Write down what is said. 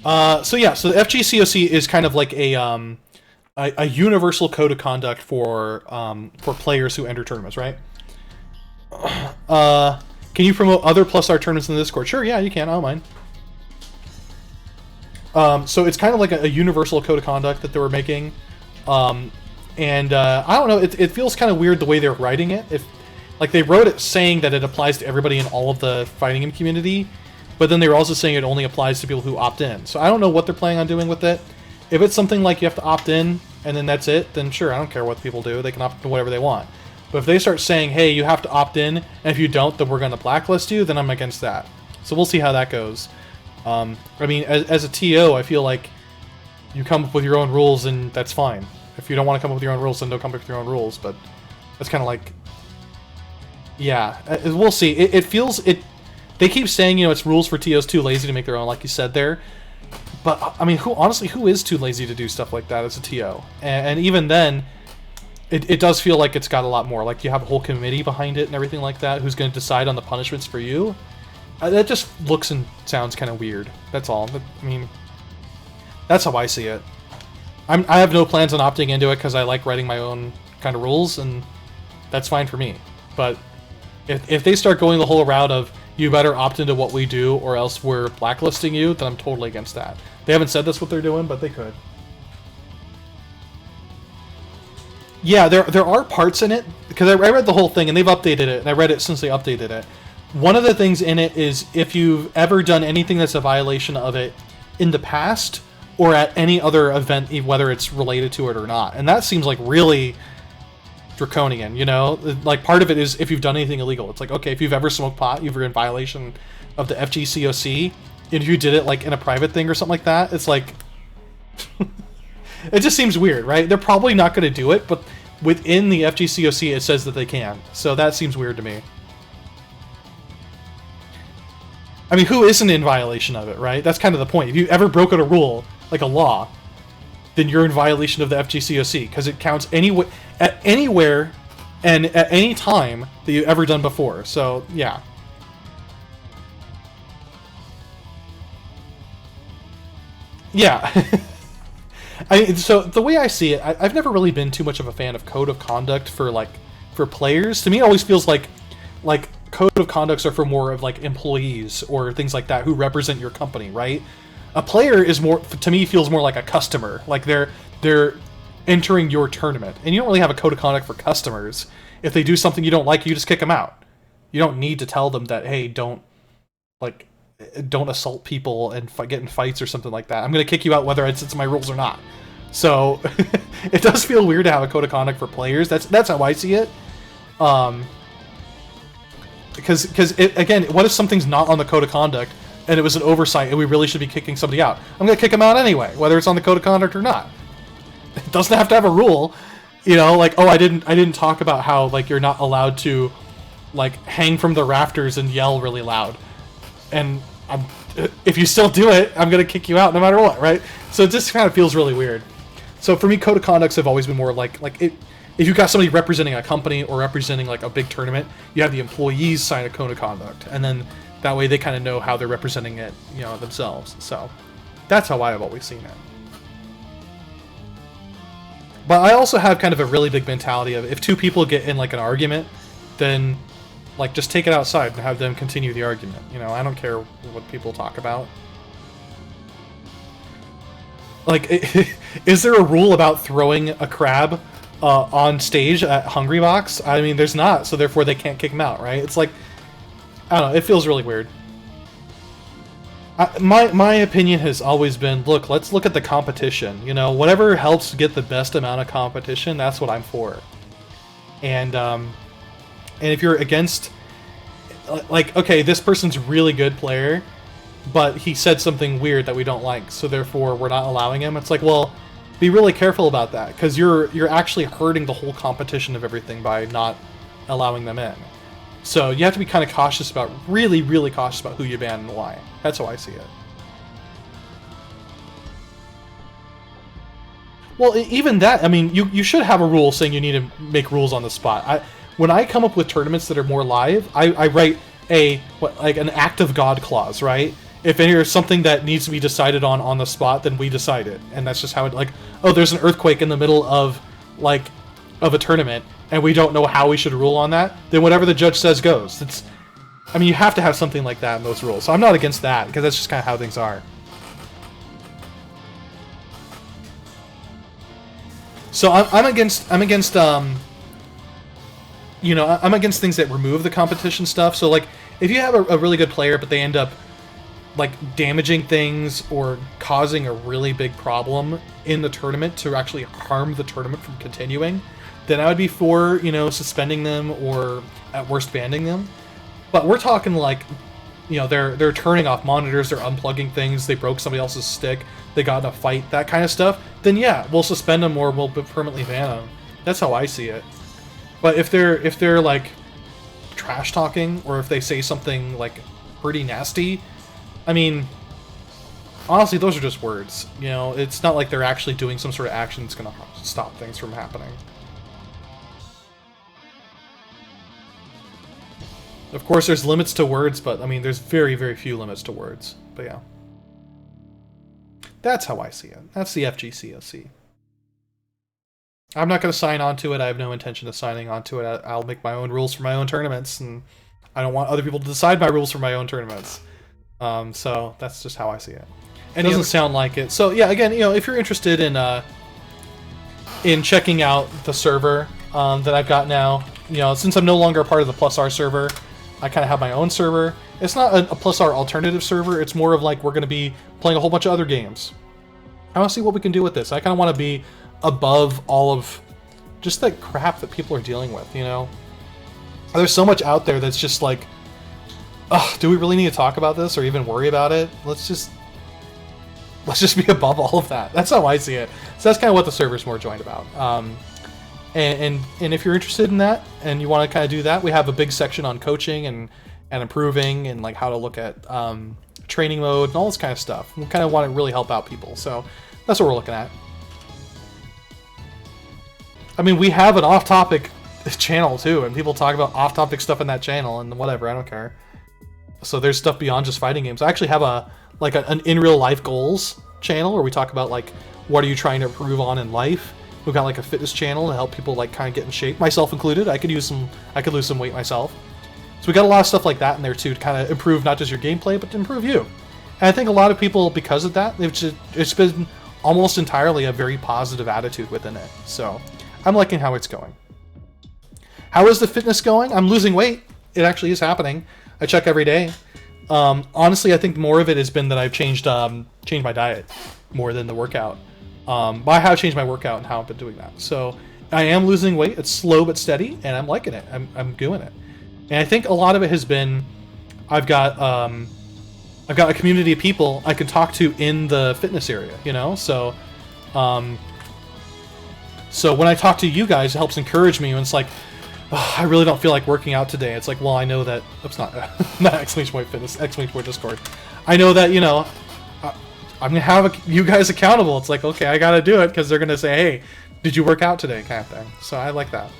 So yeah, so the FGCoC is kind of like a universal code of conduct for players who enter tournaments, right? Can you promote other plus R tournaments in the Discord? Sure, yeah, you can. I don't mind. So it's kind of like a universal code of conduct that they were making, and I don't know. It feels kind of weird the way they're writing it. If like they wrote it saying that it applies to everybody in all of the fighting game community, but then they were also saying it only applies to people who opt in. So I don't know what they're planning on doing with it. If it's something like you have to opt in and then that's it, then sure, I don't care what people do. They can opt into whatever they want. But if they start saying, hey, you have to opt in, and if you don't, then we're going to blacklist you, then I'm against that. So we'll see how that goes. I mean, as a TO, I feel like you come up with your own rules, and that's fine. If you don't want to come up with your own rules, then don't come up with your own rules. But that's kind of like, yeah, we'll see. It feels it. They keep saying, you know, it's rules for TOs too lazy to make their own, like you said there. But I mean, who is too lazy to do stuff like that as a TO? And even then, it does feel like it's got a lot more. Like you have a whole committee behind it and everything like that, who's going to decide on the punishments for you. That just looks and sounds kind of weird. That's all. I mean, that's how I see it. I have no plans on opting into it because I like writing my own kind of rules, and that's fine for me. But if they start going the whole route of you better opt into what we do or else we're blacklisting you, then I'm totally against that. They haven't said that's what they're doing, but they could. Yeah, there are parts in it, because I read the whole thing, and they've updated it, and I read it since they updated it. One of the things in it is if you've ever done anything that's a violation of it in the past, or at any other event, whether it's related to it or not. And that seems like really draconian, you know? Like, part of it is if you've done anything illegal. It's like, okay, if you've ever smoked pot, you've been in violation of the FGCoC, and if you did it, like, in a private thing or something like that, it's like... it just seems weird, right? They're probably not going to do it, but within the FGCoC, it says that they can. So that seems weird to me. I mean, who isn't in violation of it, right? That's kind of the point. If you ever broken a rule, like a law, then you're in violation of the FGCoC, because it counts anywhere and at any time that you've ever done before. So, yeah. Yeah. So the way I see it, I've never really been too much of a fan of code of conduct for players. To me, it always feels like code of conducts are for more of like employees or things like that who represent your company, right? A player is more, to me, feels more like a customer. Like they're entering your tournament, and you don't really have a code of conduct for customers. If they do something you don't like, you just kick them out. You don't need to tell them that, hey, don't assault people and get in fights or something like that. I'm going to kick you out whether it's my rules or not. So it does feel weird to have a code of conduct for players. That's how I see it. Because again, what if something's not on the code of conduct and it was an oversight and we really should be kicking somebody out? I'm going to kick them out anyway, whether it's on the code of conduct or not. It doesn't have to have a rule, you know, like, oh, I didn't talk about how, like, you're not allowed to, like, hang from the rafters and yell really loud. And if you still do it, I'm going to kick you out no matter what, right? So it just kind of feels really weird. So for me, code of conducts have always been more like if you've got somebody representing a company or representing like a big tournament, you have the employees sign a code of conduct, and then that way they kind of know how they're representing it, you know, themselves. So that's how I've always seen it. But I also have kind of a really big mentality of if two people get in like an argument, then like just take it outside and have them continue the argument. You know, I don't care what people talk about. Like, is there a rule about throwing a crab on stage at Hungrybox? I mean, there's not, so therefore they can't kick them out, right? It's like, I don't know, it feels really weird. My opinion has always been, look, let's look at the competition. You know, whatever helps get the best amount of competition, that's what I'm for. And if you're against, like, okay, this person's a really good player, but he said something weird that we don't like, so therefore we're not allowing him. It's like, well, be really careful about that, because you're actually hurting the whole competition of everything by not allowing them in. So you have to be kind of cautious about, really, really cautious about who you ban and why. That's how I see it. Well, even that, I mean, you should have a rule saying you need to make rules on the spot. When I come up with tournaments that are more live, I write like an act of God clause, right? if there's something that needs to be decided on the spot, then we decide it, and that's just how it, like, oh, there's an earthquake in the middle of, like, of a tournament, and we don't know how we should rule on that, then whatever the judge says goes. It's, I mean, you have to have something like that in those rules, so I'm not against that, because that's just kind of how things are. So I'm against you know, I'm against things that remove the competition stuff. So, like, if you have a really good player, but they end up, like, damaging things or causing a really big problem in the tournament to actually harm the tournament from continuing, then I would be for, you know, suspending them or, at worst, banning them. But we're talking, like, you know, they're turning off monitors, they're unplugging things, they broke somebody else's stick, they got in a fight, that kind of stuff, then yeah, we'll suspend them or we'll permanently ban them. That's how I see it. But if they're like trash talking, or if they say something like pretty nasty, I mean, honestly, those are just words. You know, it's not like they're actually doing some sort of action that's gonna stop things from happening. Of course, there's limits to words, but I mean, there's very, very few limits to words. But yeah, that's how I see it. That's the FGCoC. I'm not going to sign on to it. I have no intention of signing on to it. I'll make my own rules for my own tournaments, and I don't want other people to decide my rules for my own tournaments. So that's just how I see it. It doesn't sound like it. So yeah, again, you know, if you're interested in checking out the server that I've got now, you know, since I'm no longer a part of the Plus R server, I kind of have my own server. It's not a Plus R alternative server. It's more of like we're going to be playing a whole bunch of other games. I want to see what we can do with this. I kind of want to be above all of just that crap that people are dealing with, you know? There's so much out there that's just like, ugh, do we really need to talk about this or even worry about it? Let's just be above all of that. That's how I see it. So that's kind of what the server's more joined about. And if you're interested in that and you want to kind of do that, we have a big section on coaching and improving and like how to look at training mode and all this kind of stuff. We kind of want to really help out people. So that's what we're looking at. I mean, we have an off-topic channel too, and people talk about off-topic stuff in that channel, and whatever, I don't care. So there's stuff beyond just fighting games. I actually have an in real life goals channel where we talk about like what are you trying to improve on in life. We've got like a fitness channel to help people like kind of get in shape, myself included. I could lose some weight myself. So we got a lot of stuff like that in there too to kind of improve not just your gameplay, but to improve you. And I think a lot of people, because of that, it's been almost entirely a very positive attitude within it. So I'm liking how it's going. How is the fitness going? I'm losing weight. It actually is happening. I check every day. Honestly, I think more of it has been that I've changed my diet more than the workout. By how I changed my workout and how I've been doing that. So I am losing weight. It's slow but steady, and I'm liking it. I'm doing it. And I think a lot of it has been I've got a community of people I can talk to in the fitness area, you know? So so when I talk to you guys, it helps encourage me when it's like, oh, I really don't feel like working out today. It's like, well, I know that, oops, not exclamation point fitness, exclamation point Discord. I know that, you know, I'm going to have you guys accountable. It's like, okay, I got to do it because they're going to say, hey, did you work out today kind of thing. So I like that.